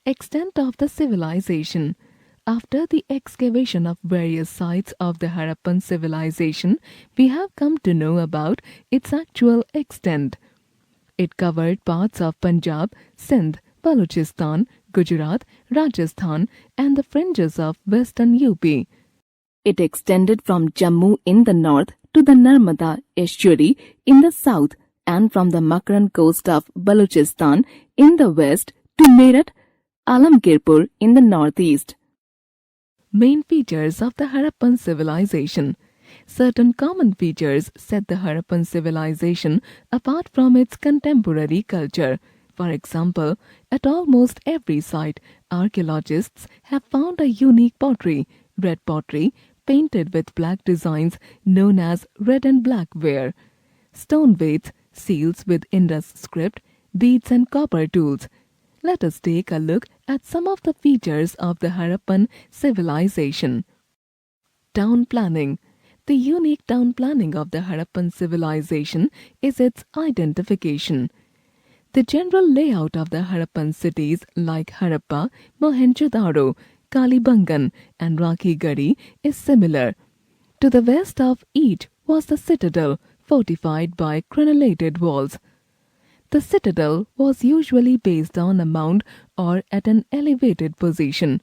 Extent of the civilization. After the excavation of various sites of the Harappan civilization, we have come to know about its actual extent. It covered parts of Punjab, Sindh, Balochistan, Gujarat, Rajasthan, and the fringes of western UP. It extended from Jammu in the north to the Narmada estuary in the south and from the Makran coast of Balochistan in the west to Meerut, Alamgirpur in the northeast. Main features of the Harappan civilization. Certain common features set the Harappan civilization apart from its contemporary culture. For example, at almost every site, archaeologists have found a unique pottery, red pottery, painted with black designs known as red and black ware, stone weights, seals with Indus script, beads and copper tools. Let us take a look at some of the features of the Harappan civilization. Town planning. The unique town planning of the Harappan civilization is its identification. The general layout of the Harappan cities like Harappa, Mohenjo-daro, Kalibangan and Rakhigarhi is similar. To the west of each was the citadel, fortified by crenellated walls. The citadel was usually based on a mound or at an elevated position.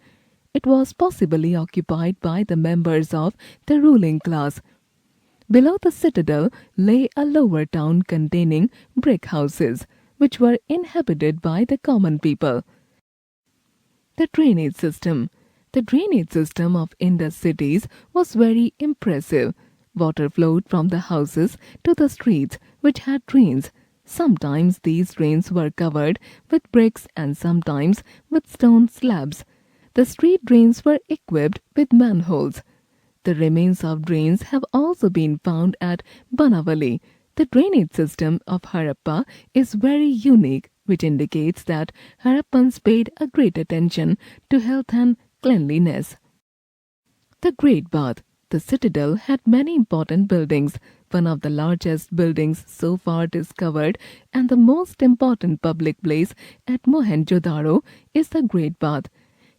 It was possibly occupied by the members of the ruling class. Below the citadel lay a lower town containing brick houses, which were inhabited by the common people. The drainage system. The drainage system of Indus cities was very impressive. Water flowed from the houses to the streets, which had drains. Sometimes these drains were covered with bricks and sometimes with stone slabs. The street drains were equipped with manholes. The remains of drains have also been found at Banavali. The drainage system of Harappa is very unique, which indicates that Harappans paid a great attention to health and cleanliness. The Great Bath. The citadel had many important buildings. One of the largest buildings so far discovered and the most important public place at Mohenjo-daro is the Great Bath.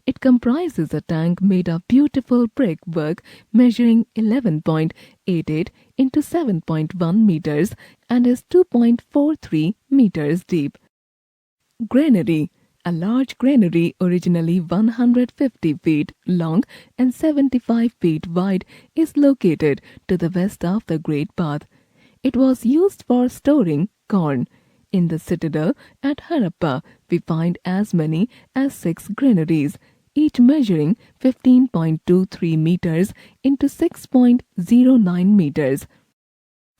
It comprises a tank made of beautiful brick work measuring 11.88 into 7.1 meters and is 2.43 meters deep. Granary. A large granary originally 150 feet long and 75 feet wide is located to the west of the Great Bath. It was used for storing corn. In the citadel at Harappa, we find as many as 6 granaries, each measuring 15.23 meters into 6.09 meters.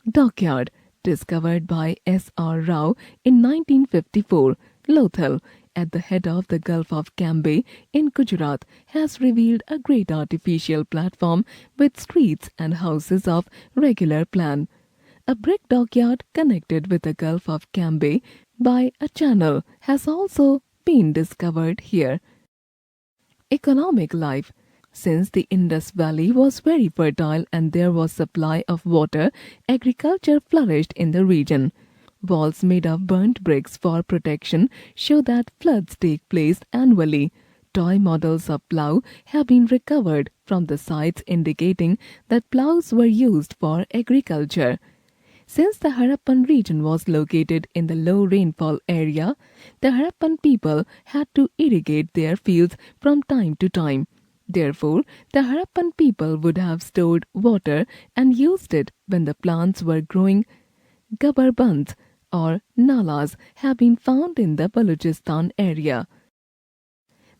Dockyard, discovered by S.R. Rao in 1954, Lothal, at the head of the Gulf of Cambay in Gujarat, has revealed a great artificial platform with streets and houses of regular plan. A brick dockyard connected with the Gulf of Cambay by a channel has also been discovered here. Economic life. Since the Indus Valley was very fertile and there was supply of water, agriculture flourished in the region. Walls made of burnt bricks for protection show that floods take place annually. Toy models of plough have been recovered from the sites indicating that ploughs were used for agriculture. Since the Harappan region was located in the low rainfall area, the Harappan people had to irrigate their fields from time to time. Therefore, the Harappan people would have stored water and used it when the plants were growing. Gabarbans or nalas have been found in the Balochistan area.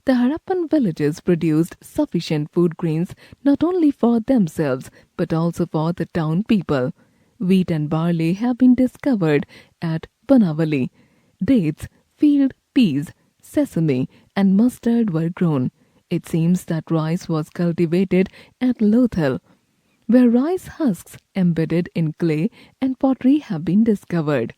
The Harappan villages produced sufficient food grains not only for themselves but also for the town people. Wheat and barley have been discovered at Banavali. Dates, field peas, sesame and mustard were grown. It seems that rice was cultivated at Lothal, where rice husks embedded in clay and pottery have been discovered.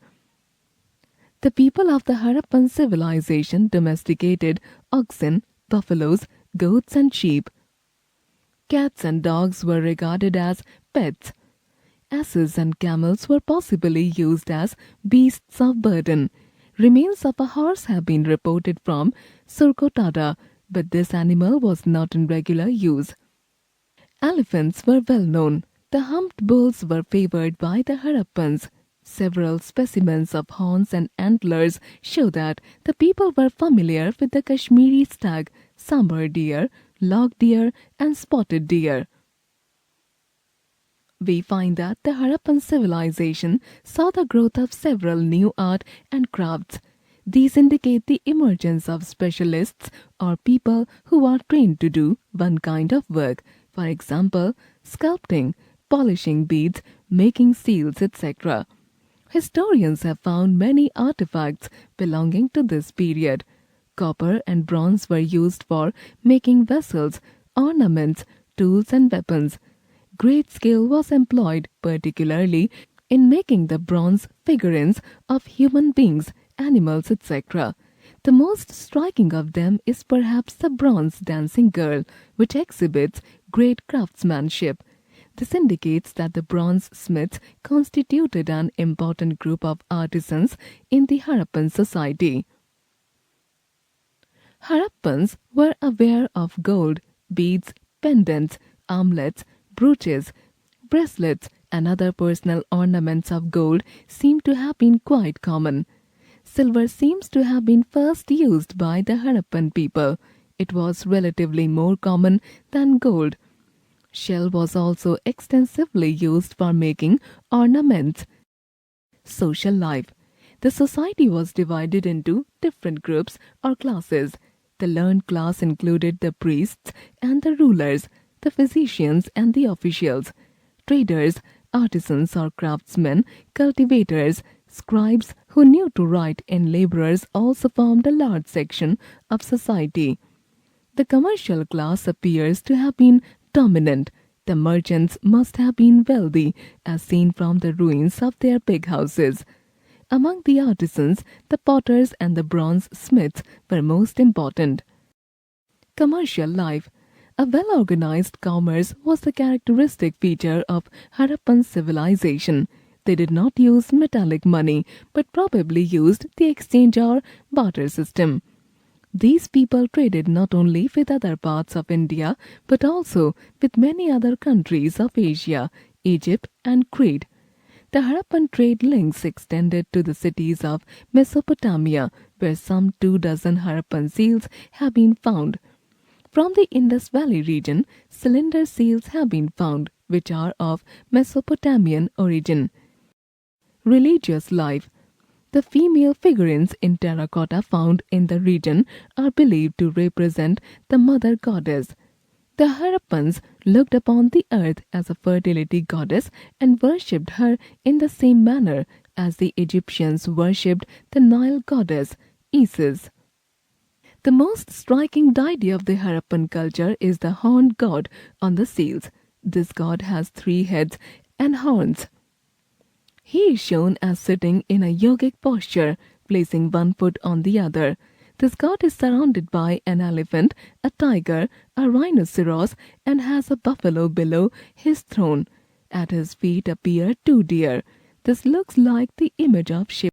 The people of the Harappan civilization domesticated oxen, buffaloes, goats and sheep. Cats and dogs were regarded as pets. Asses and camels were possibly used as beasts of burden. Remains of a horse have been reported from surcotada, but this animal was not in regular use. Elephants were well known. The humped bulls were favored by the Harappans. Several specimens of horns and antlers show that the people were familiar with the Kashmiri stag, sambar deer, log deer, and spotted deer. We find that the Harappan civilization saw the growth of several new art and crafts. These indicate the emergence of specialists or people who are trained to do one kind of work, for example, sculpting, polishing beads, making seals, etc. Historians have found many artifacts belonging to this period. Copper and bronze were used for making vessels, ornaments, tools, and weapons. Great skill was employed, particularly in making the bronze figurines of human beings, animals, etc. The most striking of them is perhaps the bronze dancing girl, which exhibits great craftsmanship. This indicates that the bronze smiths constituted an important group of artisans in the Harappan society. Harappans were aware of gold, beads, pendants, armlets, brooches, bracelets, and other personal ornaments of gold seem to have been quite common. Silver seems to have been first used by the Harappan people. It was relatively more common than gold. Shell was also extensively used for making ornaments. Social life. The society was divided into different groups or classes. The learned class included the priests and the rulers, the physicians and the officials, traders, artisans or craftsmen, cultivators, scribes who knew to write, and laborers also formed a large section of society. The commercial class appears to have been dominant. The merchants must have been wealthy, as seen from the ruins of their big houses. Among the artisans, the potters and the bronze smiths were most important. Commercial life. A well-organized commerce was the characteristic feature of Harappan civilization. They did not use metallic money, but probably used the exchange or barter system. These people traded not only with other parts of India, but also with many other countries of Asia, Egypt, and Crete. The Harappan trade links extended to the cities of Mesopotamia, where some 24 Harappan seals have been found. From the Indus Valley region, cylinder seals have been found, which are of Mesopotamian origin. Religious life. The female figurines in terracotta found in the region are believed to represent the mother goddess. The Harappans looked upon the earth as a fertility goddess and worshipped her in the same manner as the Egyptians worshipped the Nile goddess, Isis. The most striking deity of the Harappan culture is the horned god on the seals. This god has 3 heads and horns. He is shown as sitting in a yogic posture, placing one foot on the other. This god is surrounded by an elephant, a tiger, a rhinoceros, and has a buffalo below his throne. At his feet appear 2 deer. This looks like the image of Shiva.